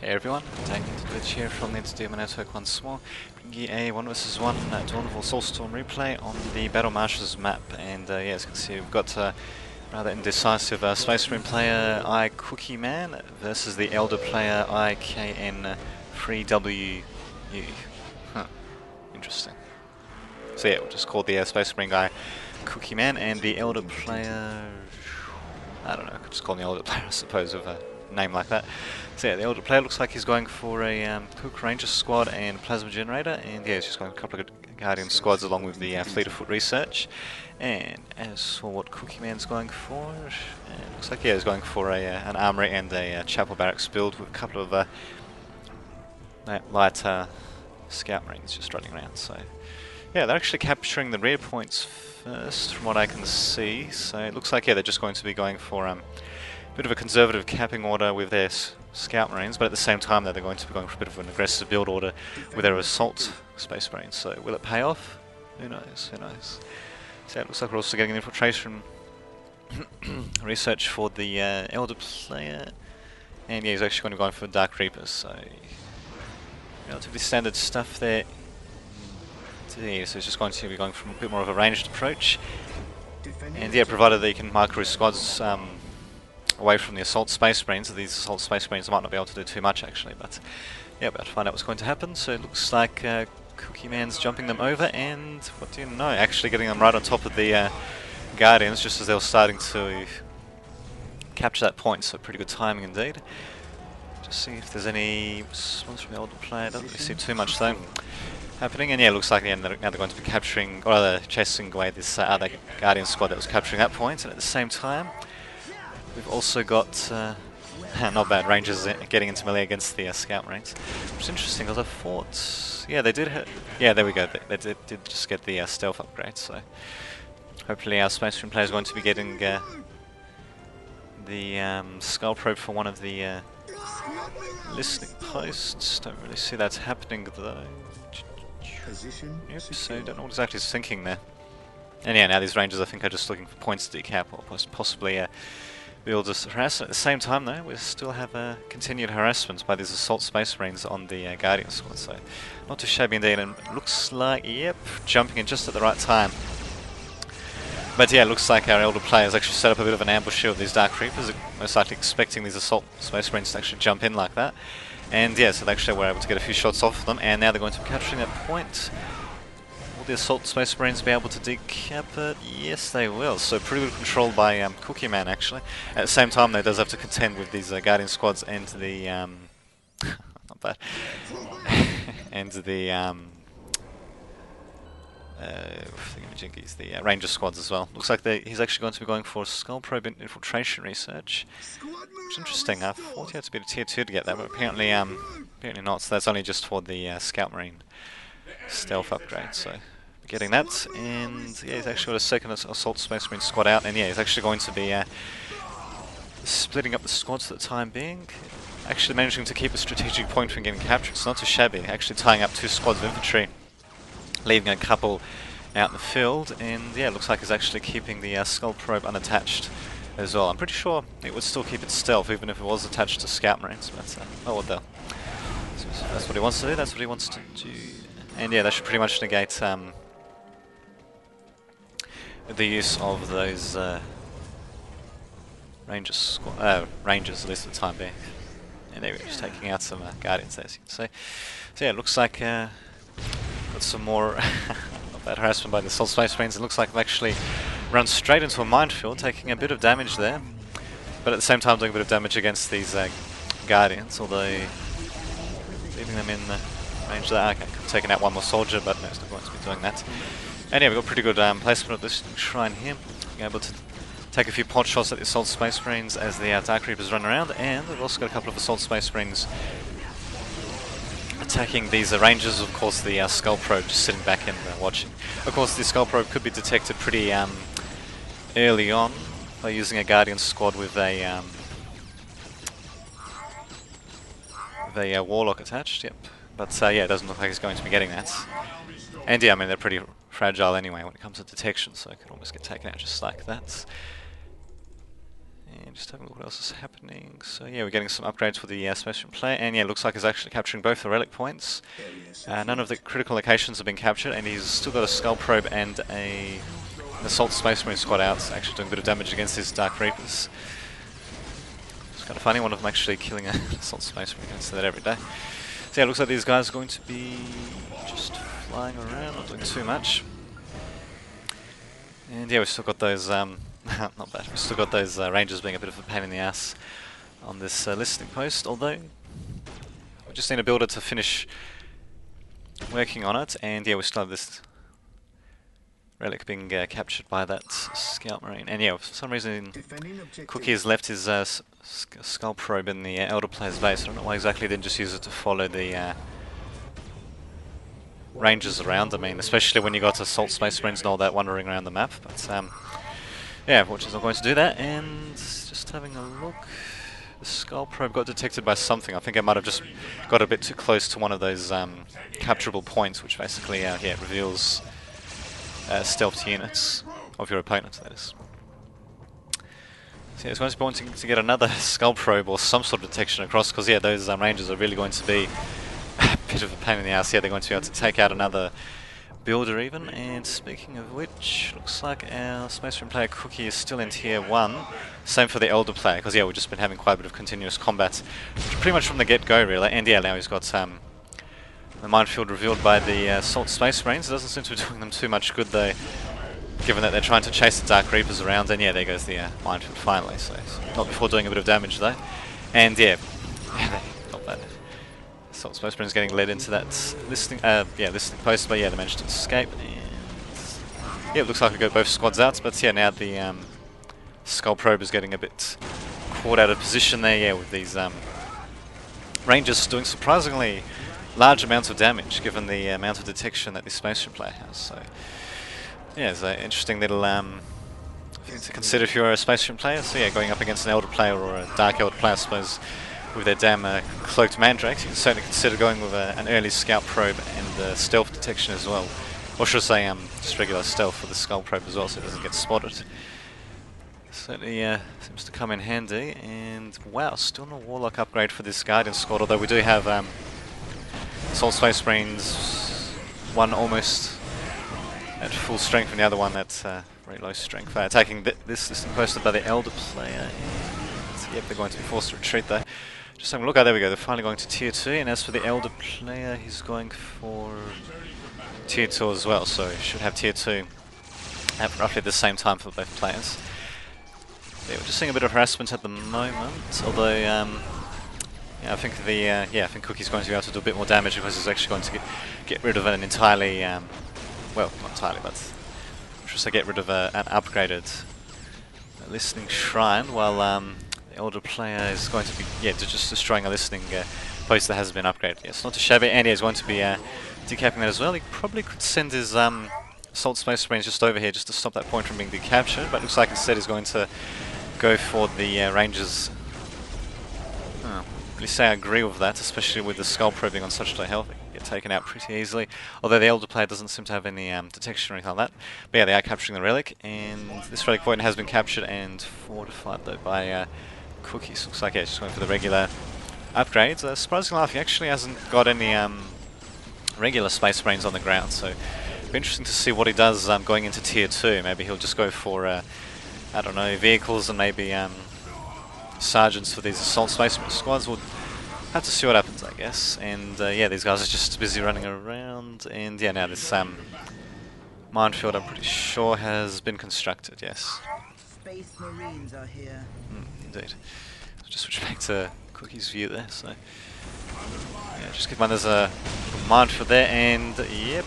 Hey everyone, taking the glitch here from the Entertainment Network once more, bringing you a 1 vs 1 Dawnfall Soulstorm replay on the Battle Marshes map. And yeah, as you can see, we've got rather indecisive Space Marine player Cookie Man versus the Elder player IKN3WU. Huh, interesting. So yeah, we'll just call the Space Marine guy Cookie Man, and the Elder player, I don't know, I could just call him the Elder player, I suppose, with a name like that. So yeah, the Elder player looks like he's going for a Cook Ranger squad and Plasma Generator, and yeah, he's just going a couple of Guardian squads along with the Fleet of Foot Research. And as for what Cookie Man's going for, it looks like yeah, he's going for an Armory and a Chapel Barracks build with a couple of light Scout Marines just running around. So yeah, they're actually capturing the rear points first from what I can see. So it looks like yeah, they're just going to be going for a bit of a conservative capping order with their Scout Marines, but at the same time they're going to be going for a bit of an aggressive build order with their Assault Space Marines. So will it pay off? Who knows, who knows. So it looks like we're also getting an infiltration research for the Elder player, and yeah, he's actually going to be going for Dark Reapers, so relatively standard stuff there. Yeah, so he's just going to be going for a bit more of a ranged approach, and yeah, provided that he can micro his squads away from the Assault Space Marines. So these Assault Space Marines might not be able to do too much actually, but yeah, we'll have to find out what's going to happen. So it looks like Cookie Man's jumping them over, and what do you know, actually getting them right on top of the Guardians just as they were starting to capture that point, so pretty good timing indeed. Just see if there's any response from the Elder player. Doesn't really seem too much though happening, and yeah, it looks like now they're going to be capturing, or rather chasing away this other Guardian squad that was capturing that point, and at the same time we've also got not bad Rangers getting into melee against the Scout Marines. Which is interesting because I thought, yeah, they did hit, yeah, there we go, they did just get the stealth upgrade, so hopefully our Space Marine player is going to be getting the Skull Probe for one of the listening posts. Don't really see that's happening though. Yep, so don't know what exactly he's thinking there. And yeah, now these Rangers I think are just looking for points to decap, or possibly build us harassment. At the same time though, we still have continued harassment by these Assault Space Marines on the Guardian squad, so not too shabby indeed, and looks like, yep, jumping in just at the right time. But yeah, it looks like our Elder players actually set up a bit of an ambush here with these Dark Reapers, most likely expecting these Assault Space Marines to actually jump in like that. And yeah, so they actually were able to get a few shots off of them, and now they're going to be capturing that point. Will the Assault Space Marines be able to decap it? Yes, they will. So pretty good control by Cookie Man actually. At the same time, though, does have to contend with these Guardian squads and the not bad, and the the Ranger squads as well. Looks like he's actually going to be going for Skull Probe infiltration research. Which is interesting. I thought he had to be a tier 2 to get that, but apparently not. So that's only just for the Scout Marine stealth upgrade. So getting that, and yeah, he's actually got a second Assault Space Marine squad out, and yeah, he's actually going to be splitting up the squads for the time being. Actually managing to keep a strategic point from getting captured. It's not too shabby. Actually tying up 2 squads of infantry, leaving a couple out in the field, and yeah, it looks like he's actually keeping the Skull Probe unattached as well. I'm pretty sure it would still keep its stealth even if it was attached to Scout Marines, but oh well, so that's what he wants to do, that's what he wants to do. And yeah, that should pretty much negate the use of those Rangers, at least for the time being. And there we're just taking out some Guardians there, as you can see. So yeah, it looks like got some more of that harassment by the Assault Space Marines. It looks like they've actually run straight into a minefield, taking a bit of damage there, but at the same time doing a bit of damage against these Guardians, although leaving them in the range there. Okay, could have taken out one more soldier, but no, it's not going to be doing that. And yeah, we've got pretty good placement of this shrine here, being able to take a few pot shots at the Assault Space Marines as the Dark Reapers run around, and we've also got a couple of Assault Space Marines attacking these Rangers. Of course, the Skull Probe just sitting back and watching. Of course, the Skull Probe could be detected pretty early on by using a Guardian squad with a Warlock attached. Yep, but yeah, it doesn't look like he's going to be getting that. And yeah, I mean they're pretty fragile anyway when it comes to detection, so it could almost get taken out just like that. And just having a look what else is happening. So yeah, we're getting some upgrades for the Space Marine player, and yeah, it looks like he's actually capturing both the relic points. None of the critical locations have been captured, and he's still got a Skull Probe and an Assault Space Marine squad out, actually doing a bit of damage against his Dark Reapers. It's kind of funny, one of them actually killing an Assault Space Marine. I say that every day. So yeah, it looks like these guys are going to be just flying around, not doing too much. And yeah, we've still got those, not bad, we've still got those Rangers being a bit of a pain in the ass on this listening post, although we just need a builder to finish working on it, and yeah, we still have this relic being captured by that Scout Marine. And yeah, for some reason Cookie has left his Skull Probe in the Elder Player's base. I don't know why exactly they didn't just use it to follow the Rangers around. I mean, especially when you got Assault Space Marines and all that wandering around the map. But yeah, Watcher's not going to do that. And just having a look, the Skull Probe got detected by something. I think it might have just got a bit too close to one of those capturable points, which basically yeah, reveals stealth units of your opponent, that is. So yeah, it's going to be wanting to get another Skull Probe or some sort of detection across, because yeah, those Rangers are really going to be a bit of a pain in the ass. Yeah, they're going to be able to take out another builder even. And speaking of which, looks like our Space Marine player Cookie is still in tier 1. Same for the Elder player, because yeah, we've just been having quite a bit of continuous combat pretty much from the get-go really. And yeah, now he's got the minefield revealed by the Assault Space Marines. It doesn't seem to be doing them too much good though, given that they're trying to chase the Dark Reapers around. And yeah, there goes the minefield finally. So not before doing a bit of damage though. And yeah, not bad. Assault Space Marines getting led into that listening post, but yeah, they managed to escape. And yeah, it looks like we got both squads out. But yeah, now the Skull Probe is getting a bit caught out of position there. Yeah, with these Rangers doing surprisingly large amounts of damage, given the amount of detection that this Space Marine player has. So yeah, it's an interesting little thing to consider if you're a Space Marine player. So yeah, going up against an Elder player or a Dark Elder player, I suppose, with their damn cloaked mandrakes, you can certainly consider going with an early Scout Probe and stealth detection as well. Or should I say just regular stealth for the Skull Probe as well, so it doesn't get spotted. Certainly seems to come in handy. And wow, still no Warlock upgrade for this Guardian squad, although we do have Assault Space Marines, one almost at full strength and the other one at very low strength. Attacking this listing posted by the Elder player. And yep, they're going to be forced to retreat though. Just having a look, there we go, they're finally going to tier 2, and as for the Elder player, he's going for tier 2 as well, so he should have tier 2 at roughly the same time for both players. Yeah, we're just seeing a bit of harassment at the moment, although yeah, I think I think Cookie's going to be able to do a bit more damage, because he's actually going to get rid of an entirely, well, not entirely, but just to get rid of an upgraded listening shrine, while the Elder player is going to be just destroying a listening post that hasn't been upgraded. Yes, not too shabby, and he's going to be decapping that as well. He probably could send his Assault Space Marines just over here just to stop that point from being decaptured, but it looks like instead he's going to go for the Rangers. Really say I agree with that, especially with the Skull Probing on such low health. It can get taken out pretty easily, although the Elder player doesn't seem to have any detection or anything like that. But yeah, they are capturing the relic, and this relic point has been captured and fortified though by Cookies. Looks like just going for the regular upgrades. Surprisingly enough, he actually hasn't got any regular Space Marines on the ground, so it'll be interesting to see what he does going into tier 2. Maybe he'll just go for I don't know, vehicles and maybe sergeants for these Assault Space Marine squads. We'll have to see what happens, I guess. And yeah, these guys are just busy running around, and yeah, now this minefield, I'm pretty sure, has been constructed. Yes. Space Marines are here. Indeed. So just switch back to Cookie's view there. So yeah, just keep in mind there's a minefield there, and yeah,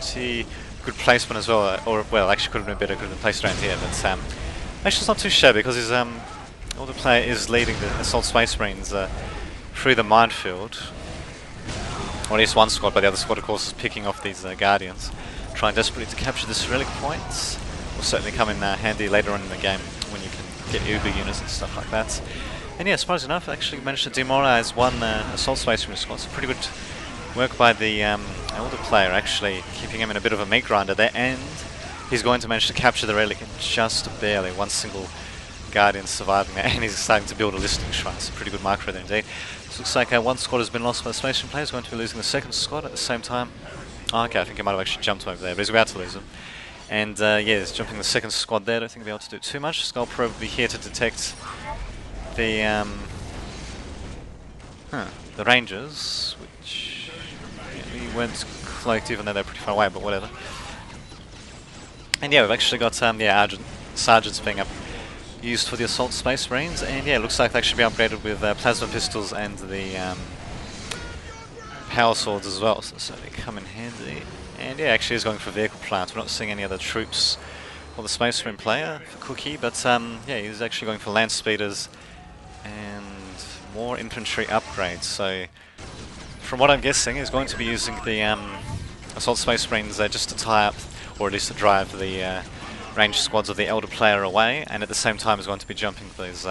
pretty good placement as well. Or well, actually could have been better, could have been placed around here. But actually, it's not too shabby, because his Elder player is leading the Assault Space Marines through the minefield. Or at least one squad, but the other squad, of course, is picking off these Guardians, trying desperately to capture this relic point. Will certainly come in handy later on in the game when you can get Uber units and stuff like that. And yeah, surprisingly enough, actually managed to demoralize one Assault Space Marine squad. So pretty good work by the Elder player, actually keeping him in a bit of a meat grinder there, and he's going to manage to capture the relic in just barely one single Guardians surviving there, and he's starting to build a listing shrine. So pretty good micro there indeed. So looks like one squad has been lost by the Space Marine player. He's going to be losing the second squad at the same time. Oh, okay, I think he might have actually jumped over there, but he's about to lose him. And yeah, he's jumping the second squad there. I don't think he'll be able to do too much. Skull Probe will be here to detect the Rangers, which we weren't cloaked even though they're pretty far away, but whatever. And yeah, we've actually got sergeants being used for the assault Space Marines, and yeah, it looks like they should be upgraded with plasma pistols and the power swords as well, so they come in handy. And yeah, actually is going for vehicle plants. We're not seeing any other troops for the Space Marine player, for Cookie, but yeah, he's actually going for land speeders and more infantry upgrades. So from what I'm guessing, he's going to be using the assault Space Marines just to tie up, or at least to drive the ranged squads of the Elder player away, and at the same time is going to be jumping those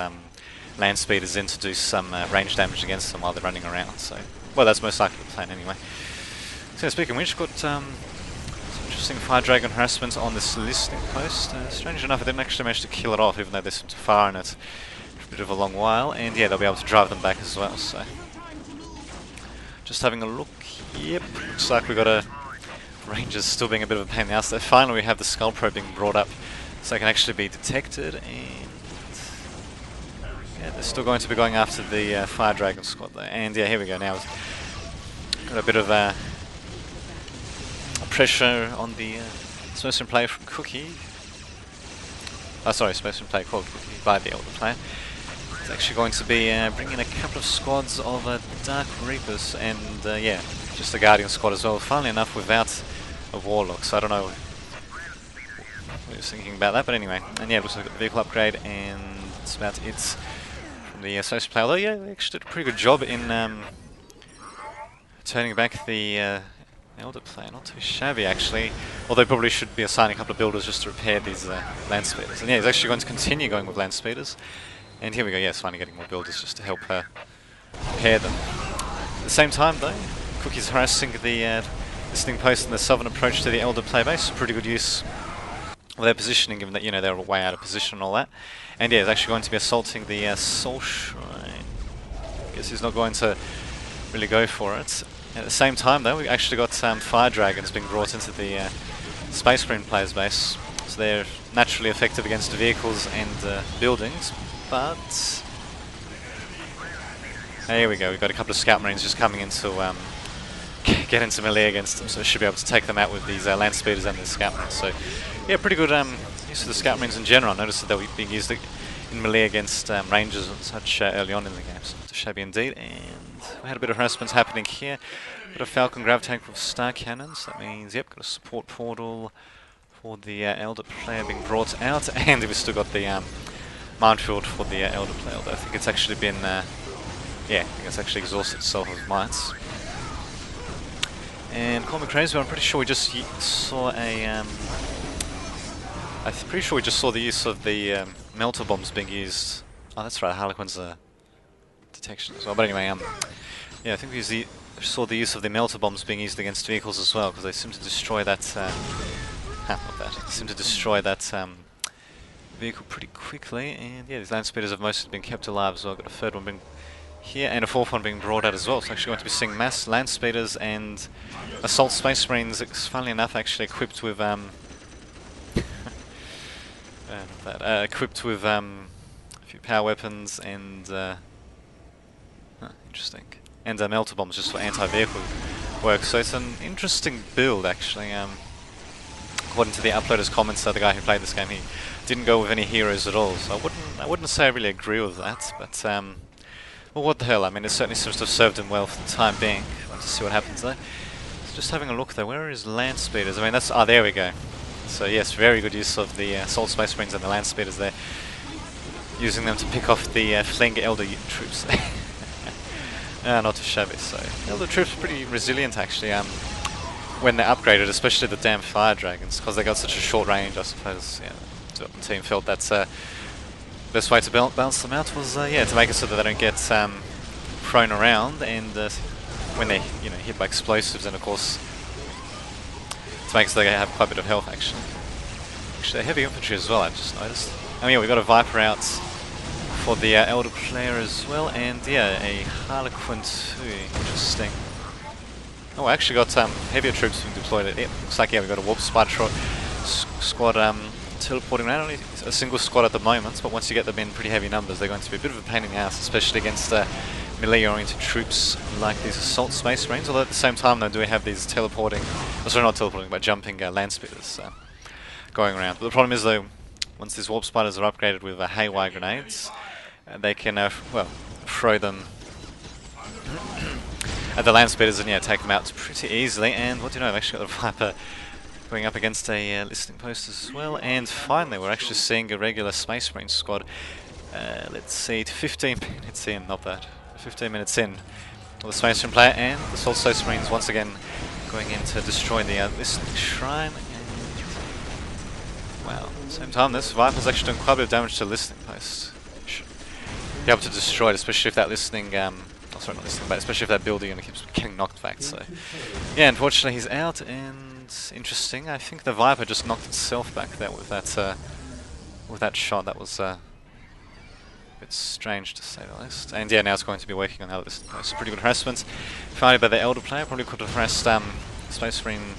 land speeders in to do some range damage against them while they're running around. So, well, that's most likely the plan anyway. So speaking of which, got some interesting Fire Dragon harassment on this listing post. Strange enough, I didn't actually manage to kill it off, even though they seem to fire in it for a bit of a long while, and yeah, they'll be able to drive them back as well. So, just having a look. Yep, looks like we got a Rangers still being a bit of a pain in the ass. So finally, we have the Skull Probe being brought up, so they can actually be detected, and yeah, they're still going to be going after the Fire Dragon squad there. And yeah, here we go. Now we've got a bit of pressure on the Space Marine player from Cookie. Oh, sorry, Space Marine player called Cookie by the Elder player. It's actually going to be bringing a couple of squads of Dark Reapers and yeah, just the Guardian squad as well. Funnily enough, without a Warlock, so I don't know what he was thinking about that, but anyway. And yeah, it looks like the vehicle upgrade, and that's about it from the Space Marine player. Although yeah, they actually did a pretty good job in turning back the Elder player. Not too shabby actually, although probably should be assigning a couple of builders just to repair these land speeders. And yeah, he's actually going to continue going with land speeders. And here we go, yes, finally getting more builders just to help repair them. At the same time though, Cookie's harassing the listening post in the southern approach to the Elder player base. Pretty good use of their positioning, given that, you know, they're way out of position and all that. And yeah, he's actually going to be assaulting the Soul Shrine. Guess he's not going to really go for it. At the same time though, we've actually got Fire Dragons being brought into the Space Marine player's base. So they're naturally effective against vehicles and buildings, but here we go, we've got a couple of Scout Marines just coming in to get into melee against them, so we should be able to take them out with these land speeders and the Scout Marines. So yeah, pretty good use of the Scout Marines in general. I noticed that they were being used in melee against Rangers and such early on in the game, so not too shabby indeed. And we had a bit of harassment happening here. Got a Falcon Grav Tank with Star Cannons, that means, yep, got a support portal for the Elder player being brought out, and we've still got the minefield for the Elder player, although I think it's actually been, yeah, I think it's actually exhausted itself of mites. And call me crazy, but I'm pretty sure we just saw a, I'm pretty sure we just saw the use of the melter bombs being used. Oh, that's right, Harlequin's detection as well. But anyway, yeah, I think we saw the use of the melter bombs being used against vehicles as well, because they seem to destroy that. Not that. They seem to destroy that vehicle pretty quickly. And yeah, these land speeders have mostly been kept alive as well. Got a third one being here and a fourth one being brought out as well. So actually going to be seeing mass land speeders and assault Space Marines. Funnily enough, actually equipped with equipped with a few power weapons and interesting, and melter bombs just for anti-vehicle work. So it's an interesting build actually. According to the uploader's comments, the guy who played this game, he didn't go with any heroes at all. So I wouldn't say I really agree with that. But well, what the hell? I mean, it certainly seems to have served him well for the time being. Let's see what happens there. Just having a look there. Where are his land speeders? I mean, that's there we go. So yes, very good use of the Assault Space Marines and the land speeders there, using them to pick off the fleeing Elder troops. Not too shabby. So Elder troops are pretty resilient actually. When they're upgraded, especially the damn Fire Dragons, because they got such a short range. I suppose the team felt that's best way to balance them out was yeah, to make it so that they don't get thrown around, and when they hit by explosives, and of course to make it so they have quite a bit of health actually. Actually, heavy infantry as well, I've just noticed. Oh yeah, we got a Viper out for the Elder player as well, and yeah, a Harlequin too. Interesting. Oh, I actually got heavier troops being deployed. It looks like, yeah, we got a Warp Spider squad teleporting around. Only a single squad at the moment, but once you get them in pretty heavy numbers, they're going to be a bit of a pain in the ass, especially against melee-oriented troops like these Assault Space Marines. Although at the same time, they do have these teleporting, oh, sorry, not teleporting, but jumping land speeders going around. But the problem is, though, once these Warp Spiders are upgraded with haywire grenades, they can, well, throw them at the land speeders and yeah, take them out pretty easily. And what do you know, I've actually got a Viper going up against a listening post as well. And finally, we're actually seeing a regular Space Marine squad. Let's see, 15 minutes in, not bad. 15 minutes in, the Space Marine player and the Assault Space Marines once again going in to destroy the listening shrine. And wow, at the same time, this Viper's actually doing quite a bit of damage to the listening post. Should be able to destroy it, especially if that listening, oh, sorry, not listening, but especially if that builder unit keeps getting knocked back. So yeah, unfortunately he's out. And interesting, I think the Viper just knocked itself back there with that shot. That was a bit strange to say the least. And yeah, now it's going to be working on that listening post. Pretty good harassment founded by the Elder player. Probably could have harassed Space Marine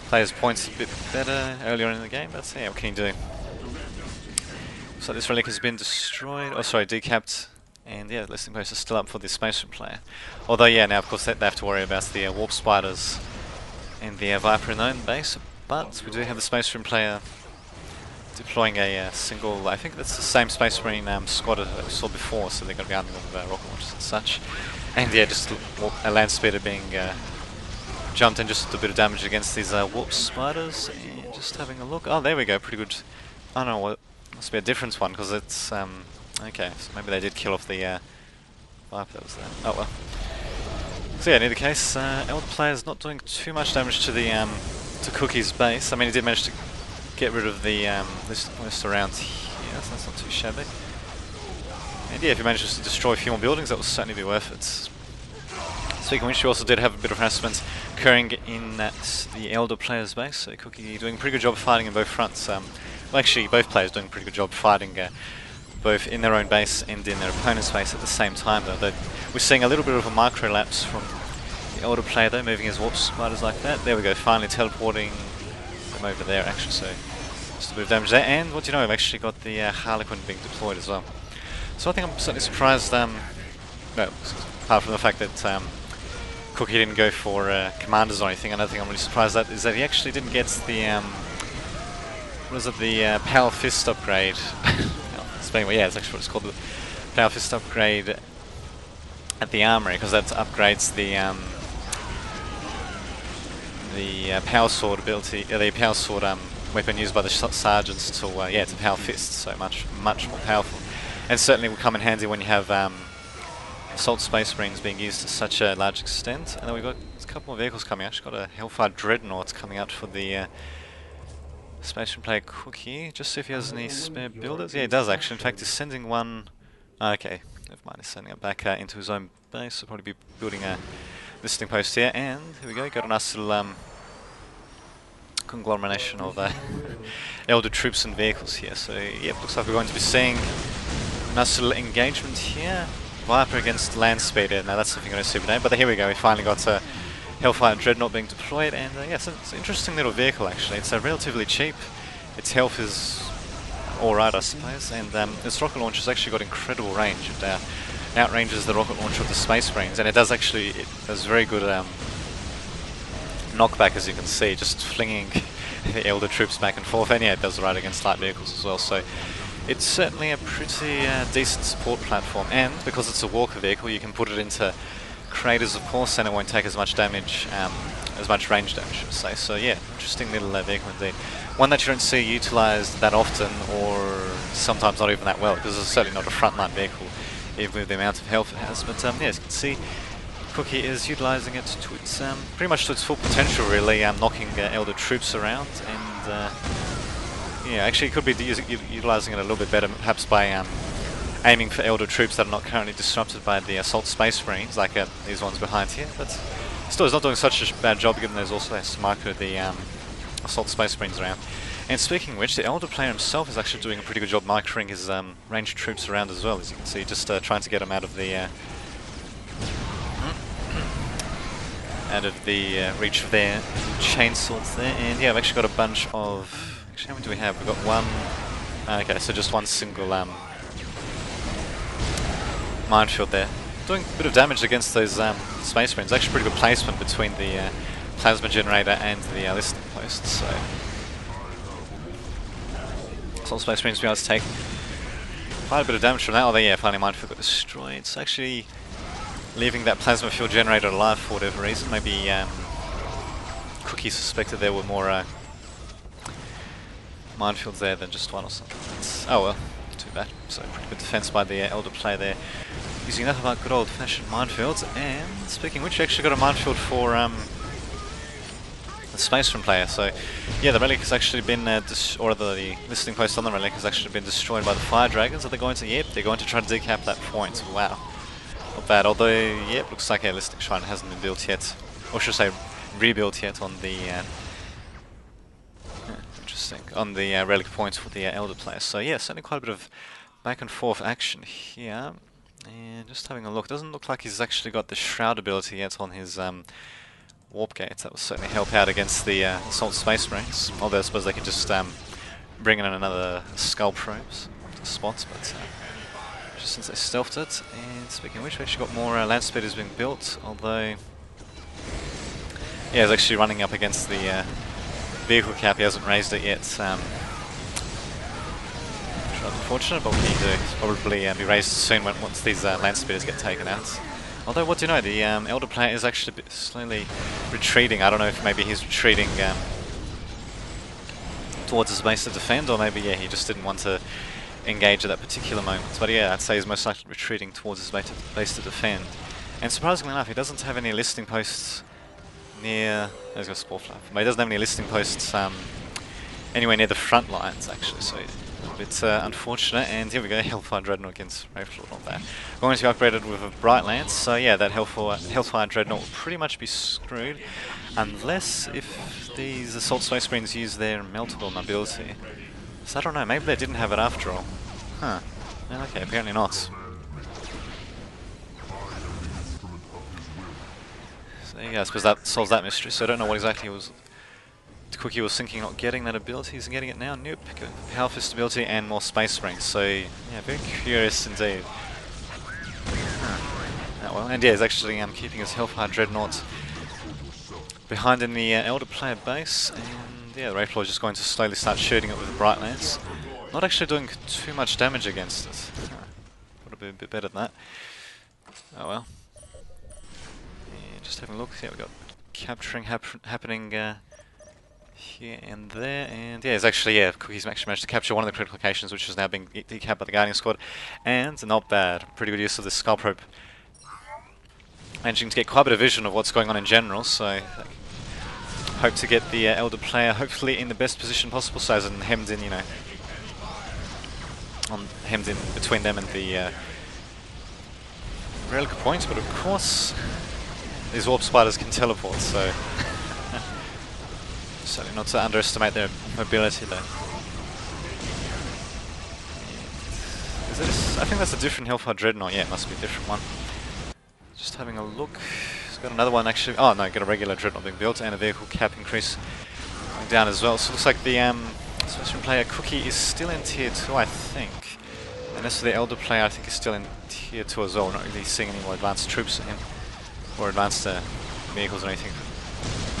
players' points a bit better earlier in the game, but yeah, what can you do? So this relic has been destroyed, oh sorry, decapped, and yeah, the listening post is still up for the Space Marine player. Although yeah, now of course they have to worry about the Warp Spiders and the Viper in their own base, but we do have the Space Marine player deploying a single, I think that's the same Space Marine squad that we saw before, so they're going to be armed with rocket launchers and such. And yeah, just a land speeder being jumped in, just a bit of damage against these Warp Spiders. And just having a look, oh there we go, pretty good. I don't know what. Must be a different one, because it's, okay, so maybe they did kill off the Viper that was there. Oh well. So yeah, in either case, Elder player's not doing too much damage to the, to Cookie's base. I mean, he did manage to get rid of the, listening post around here, so that's not too shabby. And yeah, if he manages to destroy a few more buildings, that will certainly be worth it. Speaking of which, we also did have a bit of harassment occurring in the Elder player's base, so Cookie doing a pretty good job fighting in both fronts. Well, actually, both players doing a pretty good job fighting both in their own base and in their opponent's base at the same time, though. We're seeing a little bit of a micro lapse from the Elder player, though, moving his Warp Spiders like that. There we go, finally teleporting them over there, actually, so just a bit of damage there. And what do you know, I've actually got the Harlequin being deployed as well. So I think I'm certainly surprised, well, apart from the fact that Cookie didn't go for commanders or anything, another thing I'm really surprised at is that he actually didn't get the was it the Power Fist upgrade? Yeah, it's actually what it's called, the Power Fist upgrade at the armory, because that upgrades the Power Sword ability, the Power Sword weapon used by the sergeants to yeah, to Power Fist, so much more powerful, and certainly will come in handy when you have Assault Space Marines being used to such a large extent. And then we've got a couple more vehicles coming. Actually got a Hellfire Dreadnought coming out for the Space Marine player Cookie. Just see if he has any spare builders. Yeah, he does actually. In fact, he's sending one. Okay, never mind. He's sending it back into his own base. He'll probably be building a listening post here. And here we go. Got a nice little conglomeration of Elder troops and vehicles here. So yeah, looks like we're going to be seeing a nice little engagement here. Viper against Land Speeder. Now that's something I'm going to see today. But here we go. We finally got a Hellfire Dreadnought being deployed, and yeah, so it's an interesting little vehicle actually. It's relatively cheap. Its health is alright, I suppose, and its rocket launcher's actually got incredible range. It outranges the rocket launcher of the Space Marines, and it does very good knockback, as you can see, just flinging the Elder troops back and forth, and yeah, it does right against light vehicles as well. So it's certainly a pretty decent support platform, and because it's a walker vehicle, you can put it into craters, of course, and it won't take as much damage, as much range damage, I should say. So yeah, interesting little vehicle indeed. One that you don't see utilised that often, or sometimes not even that well, because it's certainly not a frontline vehicle, even with the amount of health it has. But yeah, as you can see, Cookie is utilising it to its pretty much to its full potential, really, knocking Elder troops around, and yeah, actually it could be utilising it a little bit better, perhaps by aiming for Elder troops that are not currently disrupted by the Assault Space Marines, like these ones behind here. But still, it's not doing such a bad job, given there's also has to micro the Assault Space Marines around. And speaking of which, the Elder player himself is actually doing a pretty good job microing his ranged troops around as well, as you can see, just trying to get them out of the reach of their chainswords there. And yeah, I've actually got a bunch of... Actually, how many do we have? We've got one... Okay, so just one single minefield there. Doing a bit of damage against those space marines. Actually pretty good placement between the plasma generator and the listening posts, so... All space marines will be able to take quite a bit of damage from that. Although yeah, finally minefield got destroyed. It's actually leaving that plasma fuel generator alive for whatever reason. Maybe Cookie suspected there were more minefields there than just one or something. Oh well, too bad. So pretty good defense by the Elder player there, using enough about good old-fashioned minefields. And speaking of which, we actually got a minefield for the Space Marine player. So yeah, the relic has actually been, or the listening post on the relic has actually been destroyed by the fire dragons. Are they going to? Yep, they're going to try to decap that point. Wow, not bad. Although, yep, looks like a listening shrine hasn't been built yet, or should I say, rebuilt yet on the. Interesting, on the relic points for the Elder player. So yeah, certainly quite a bit of back and forth action here. And just having a look, doesn't look like he's actually got the shroud ability yet on his warp gates. That will certainly help out against the assault space marines. Although I suppose they could just bring in another skull probes to spots, but just since they stealthed it. And speaking of which, we actually got more land speeders being built. Although, yeah, he's actually running up against the vehicle cap. He hasn't raised it yet. Which is unfortunate, but we need to probably be raised soon once these land speeders get taken out. Although, what do you know, the Elder player is actually a bit slowly retreating. I don't know if maybe he's retreating towards his base to defend, or maybe, yeah, he just didn't want to engage at that particular moment. But yeah, I'd say he's most likely retreating towards his base to defend. And surprisingly enough, he doesn't have any listing posts near... There's got a spore flap. But he doesn't have any listing posts anywhere near the front lines, actually, so... a bit unfortunate. And here we go, Hellfire Dreadnought against Wraithlord, not bad. Going to be upgraded with a Bright Lance, so yeah, that Hellfire Dreadnought will pretty much be screwed, unless if these Assault Space Marines use their Meltable ability. So I don't know, maybe they didn't have it after all. Huh. Okay, apparently not. So there you go, I suppose that solves that mystery, so I don't know what exactly was... Cookie was thinking not getting that ability, he's getting it now. Nope, Power Fist ability and more Space Marines. So yeah, very curious indeed. Oh well, and yeah, he's actually keeping his Hellfire Dreadnought behind in the Elder player base, and yeah, the Wraithlord is just going to slowly start shooting it with the Bright Lance. Not actually doing too much damage against it. Would have been a bit better than that. Oh well. Yeah, just having a look. Yeah, we got capturing happening. Here and there, and yeah, it's actually, yeah, Cookie's actually managed to capture one of the critical locations, which is now being decapped by the Guardian Squad, and not bad, pretty good use of the Skull Probe. Managing to get quite a bit of vision of what's going on in general, so hope to get the Elder player hopefully in the best position possible, so as in hemmed in, you know, hemmed in between them and the relic point, but of course, these Warp Spiders can teleport, so... Certainly not to underestimate their mobility though. Is this, I think that's a different Hellfire Dreadnought. Yeah, it must be a different one. Just having a look. It's got another one actually. Oh no, got a regular Dreadnought being built and a vehicle cap increase going down as well. So it looks like the Special player Cookie is still in tier 2, I think. And as for the Elder player, I think is still in tier 2 as well. We're not really seeing any more advanced troops in him, or advanced vehicles or anything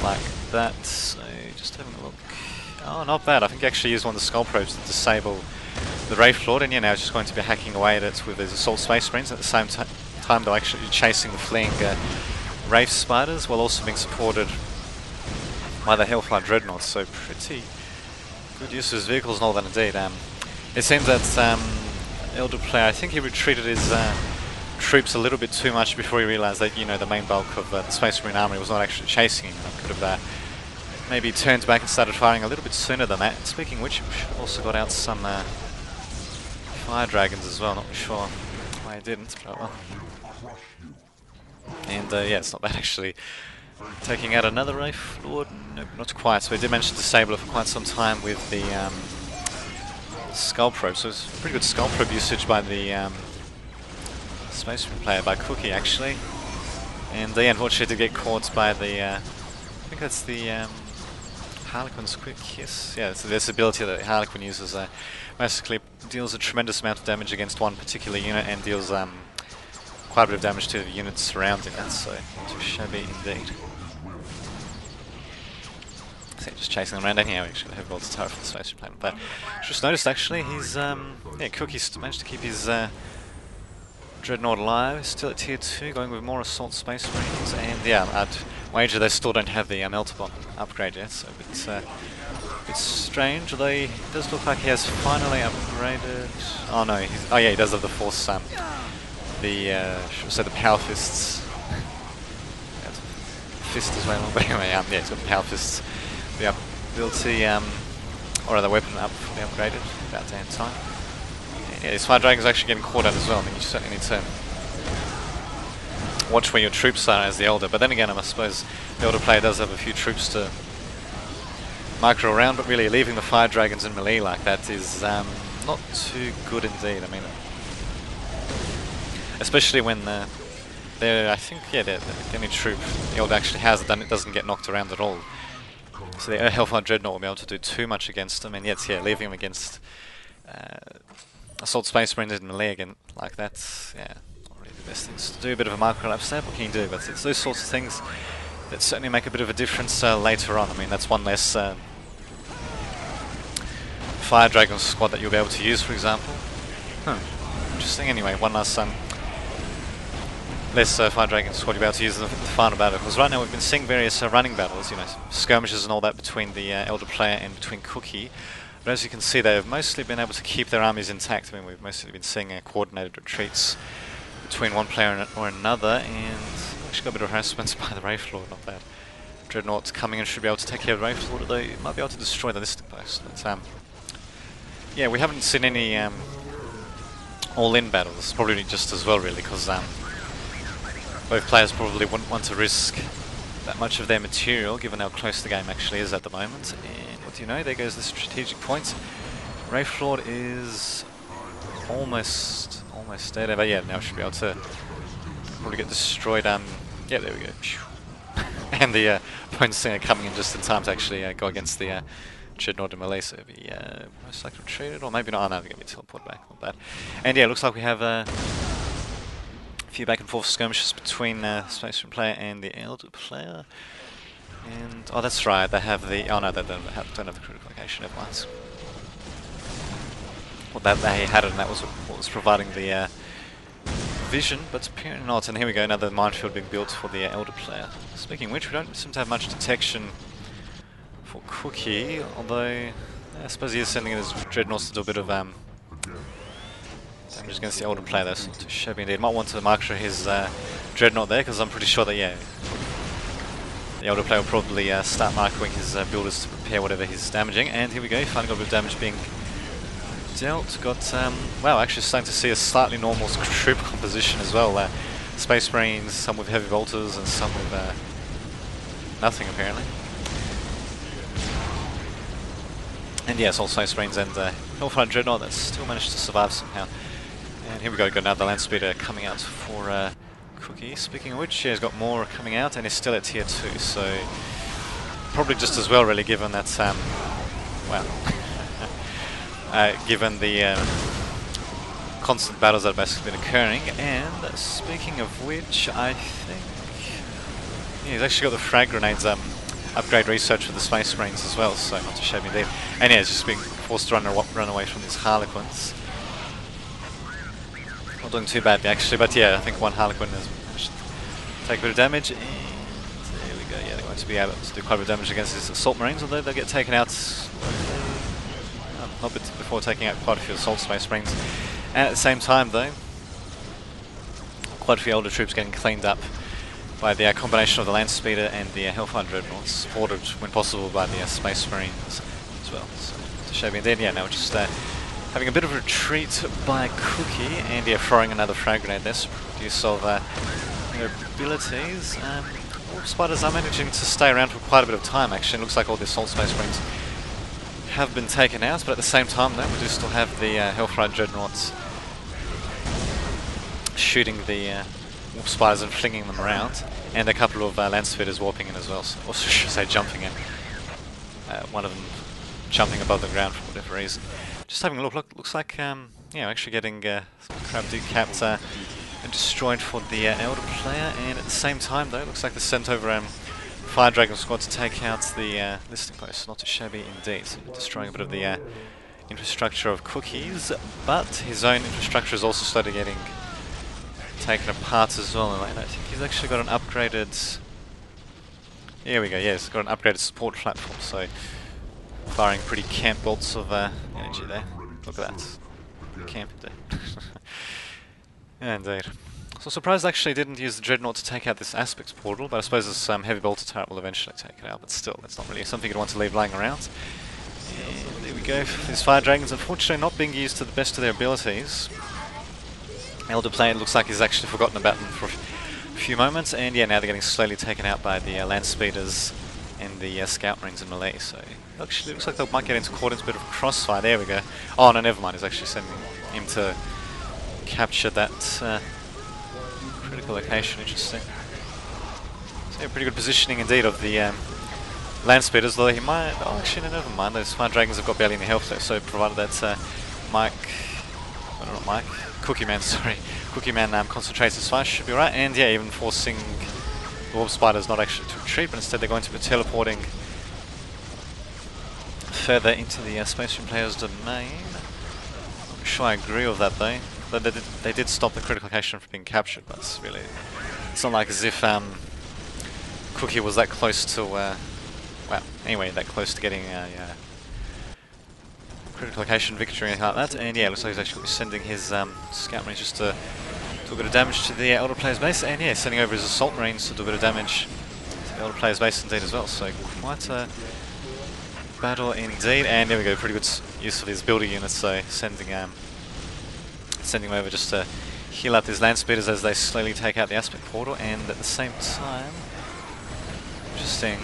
like that. So just having a look. Oh, not bad. I think he actually used one of the Skull Probes to disable the Wraithlord, and yeah, now he's just going to be hacking away at it with his Assault Space Marines. At the same time, they're actually chasing the fleeing Wraith Spiders, while also being supported by the Hellfire Dreadnought. So pretty good use of his vehicles and all that indeed. It seems that Elder player, I think he retreated his troops a little bit too much before he realised that, you know, the main bulk of the Space Marine army was not actually chasing him. Could have maybe turned back and started firing a little bit sooner than that. And speaking of which, we should have also got out some fire dragons as well. Not sure why I didn't, but well. And yeah, it's not bad actually. Taking out another Wraith Lord? Nope, not quite. So we did manage to disable it for quite some time with the Skull Probe. So it's pretty good Skull Probe usage by the Space Marine player, by Cookie actually. And unfortunately did get caught by the, I think that's the Harlequin's Quick Kiss. Yeah, so this ability that Harlequin uses basically deals a tremendous amount of damage against one particular unit and deals quite a bit of damage to the units surrounding it, so not too shabby indeed. So just chasing them around. Anyhow, actually have bolts tower for the space plane. But just noticed actually he's Cookie's managed to keep his Dreadnought alive, still at tier 2, going with more assault space marines, and yeah, I'd wager they still don't have the Melter Bomb upgrade yet, so it's a bit strange, although it does look like he has finally upgraded. Oh no, oh yeah, he does have the Force should we say the Power Fists. Fist as well, but anyway, yeah, he's got the Power Fists. The ability, or the weapon up fully upgraded, about damn time. Yeah, these Fire Dragons are actually getting caught out as well. I mean, you certainly need to watch where your troops are as the Elder, but then again, I suppose the Elder player does have a few troops to micro around, but really leaving the Fire Dragons in melee like that is not too good indeed. I mean, especially when they're, I think, yeah, the only troop the Elder actually has that doesn't get knocked around at all. So the Hellfire Dreadnought will be able to do too much against them, and yet, yeah, leaving them against Assault Space Marines in melee again like that, yeah, not really the best things to do. A bit of a micro lapse there, what can you do? But it's those sorts of things that certainly make a bit of a difference later on. I mean, that's one less Fire Dragon squad that you'll be able to use, for example. Interesting. Anyway, one last less Fire Dragon squad you'll be able to use in the final battle. Because right now we've been seeing various running battles, you know, skirmishes and all that between the Elder player and between Cookie. But as you can see, they've mostly been able to keep their armies intact. I mean, we've mostly been seeing coordinated retreats between one player or another, and actually got a bit of harassment by the Wraith Lord, not bad. Dreadnought coming in should be able to take care of the Wraith Lord, although it might be able to destroy the listing post. But, yeah, we haven't seen any all-in battles, probably just as well really, because both players probably wouldn't want to risk that much of their material, given how close the game actually is at the moment. And what do you know, there goes the strategic point. Wraith Lord is almost dead, but yeah, now should be able to probably get destroyed. Yeah, there we go. And the opponents are coming in just in time to actually go against the Dreadnought in melee, so it'll be most likely retreated, or maybe not. Oh no, they're going to be teleported back, not bad. And yeah, it looks like we have a few back and forth skirmishes between Space Marine player and the Elder player. And, oh that's right, they have the, oh no, they don't have the critical location, never mind. Well, that they had it, and that was what was providing the vision, but apparently not. And here we go, another minefield being built for the Elder player. Speaking of which, we don't seem to have much detection for Cookie, although I suppose he is sending in his Dreadnoughts to do a bit of damage against the Elder player. That's not too shabby indeed. Might want to marker his Dreadnought there, because I'm pretty sure that, yeah, the Elder player will probably start marking his builders to prepare whatever he's damaging. And here we go, finally got a bit of damage being dealt. Got, wow, actually starting to see a slightly normal troop composition as well. Space Marines, some with heavy bolters and some with nothing apparently. And yes, all Space Marines and Hellfire Dreadnought that still managed to survive somehow. And here we go, got another land speeder coming out for Cookie. Speaking of which, yeah, he's got more coming out and he's still at tier 2, so probably just as well really, given that, well, given the constant battles that have basically been occurring. And speaking of which, I think, yeah, he's actually got the frag grenades upgrade research for the Space Marines as well, so not too shabby indeed. And yeah, he's just being forced to run away from these Harlequins. Not doing too badly actually, but yeah, I think one Harlequin has managed to take a bit of damage, and there we go, yeah, they're going to be able to do quite a bit of damage against these Assault Marines, although they'll get taken out not before taking out quite a few Assault Space Marines. And at the same time though, quite a few Elder troops getting cleaned up by the combination of the Land Speeder and the Hellfire Dreadnought, supported when possible by the Space Marines as well. So, to shabby indeed, yeah, now we're just having a bit of a retreat by Cookie, and yeah, throwing another frag grenade there, so use of their abilities. Warp Spiders are managing to stay around for quite a bit of time actually. It looks like all the Assault Space Marines have been taken out, but at the same time though, we do still have the Hellfire Dreadnoughts shooting the Warp Spiders and flinging them around, and a couple of Land Speeders warping in as well, so, or should I say jumping in. One of them jumping above the ground for whatever reason. Just having a look, looks like yeah, actually getting some crab decapped and destroyed for the Elder player, and at the same time though, looks like they sent over Fire Dragon Squad to take out the listing post. Not too shabby indeed, destroying a bit of the infrastructure of Cookies, but his own infrastructure is also slowly getting taken apart as well, and I think he's actually got an upgraded... Here we go, yeah, he's got an upgraded support platform, so firing pretty camp bolts of energy there. Look at that. Camp there. Indeed. So surprised actually didn't use the Dreadnought to take out this Aspects portal, but I suppose this heavy bolter turret will eventually take it out, but still, it's not really something you'd want to leave lying around. And there we go, these Fire Dragons unfortunately not being used to the best of their abilities. Elder player looks like he's actually forgotten about them for a few moments, and yeah, now they're getting slowly taken out by the Land Speeders and the Scout Marines in melee, so actually looks like they might get caught into a bit of a crossfire. There we go. Oh no, never mind, he's actually sending him to capture that critical location. Interesting. So yeah, pretty good positioning indeed of the Land Speeders, though he might... Oh actually no, never mind, those Fire Dragons have got barely any health left, so provided that Cookie Man, sorry. Cookie Man concentrates his fire, should be right, and yeah, even forcing the Warp Spiders not actually to retreat, but instead they're going to be teleporting further into the Space Marine player's domain. Not sure I agree with that though. They did stop the critical location from being captured, but it's not like as if Cookie was that close to, well, anyway, that close to getting a critical location victory or anything like that. And yeah, it looks like he's actually sending his Scout Marines just to do a bit of damage to the Elder player's base, and yeah, sending over his Assault Marines to do a bit of damage to the Elder player's base indeed as well. So quite a battle indeed, and there we go, pretty good use of his builder units, so sending them over just to heal up his Land Speeders as they slowly take out the Aspect Portal, and at the same time, interesting,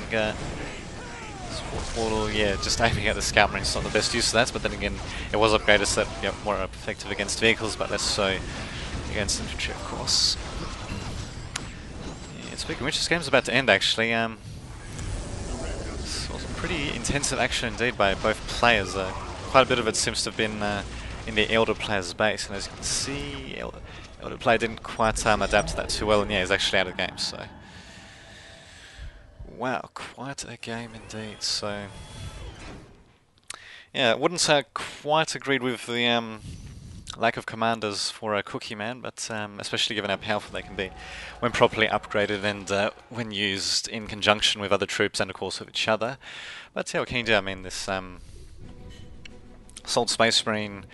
support portal, yeah, just aiming at the Scout Marines, not the best use of that, but then again, it was upgraded so that, yeah, more effective against vehicles, but less so against infantry, of course. Yeah, speaking of which, this game's about to end actually. This was pretty intensive action indeed by both players. Quite a bit of it seems to have been in the Elder player's base, and as you can see, Elder player didn't quite adapt to that too well, and yeah, he's actually out of the game, so... Wow, quite a game indeed, so... Yeah, I wouldn't say I quite agreed with the lack of commanders for a Cookie Man, but especially given how powerful they can be when properly upgraded and when used in conjunction with other troops and of course with each other. But yeah, what can you do? I mean, this Assault Space Marine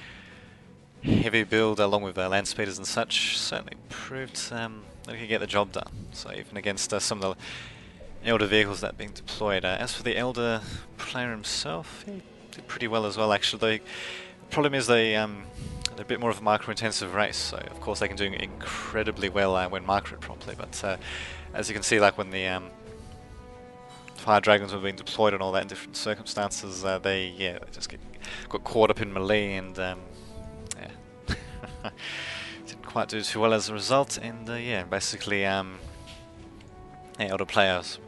heavy build along with Land Speeders and such certainly proved that it could get the job done. So even against some of the Elder vehicles that are being deployed. As for the Elder player himself, he did pretty well as well actually. The problem is they're a bit more of a micro-intensive race, so of course they can do incredibly well when marketed properly, but as you can see, like when the Fire Dragons were being deployed and all that in different circumstances, they just got caught up in melee and yeah, didn't quite do too well as a result, and yeah, basically Elder players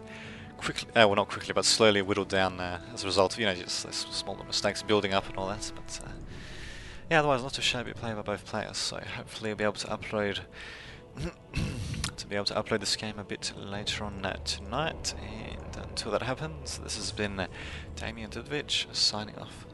quickly, well not quickly, but slowly whittled down as a result of, just those smaller mistakes building up and all that, but yeah, otherwise not too shabby play by both players, so hopefully I'll be able to upload this game a bit later on tonight, and until that happens, this has been Damien Dudovich signing off.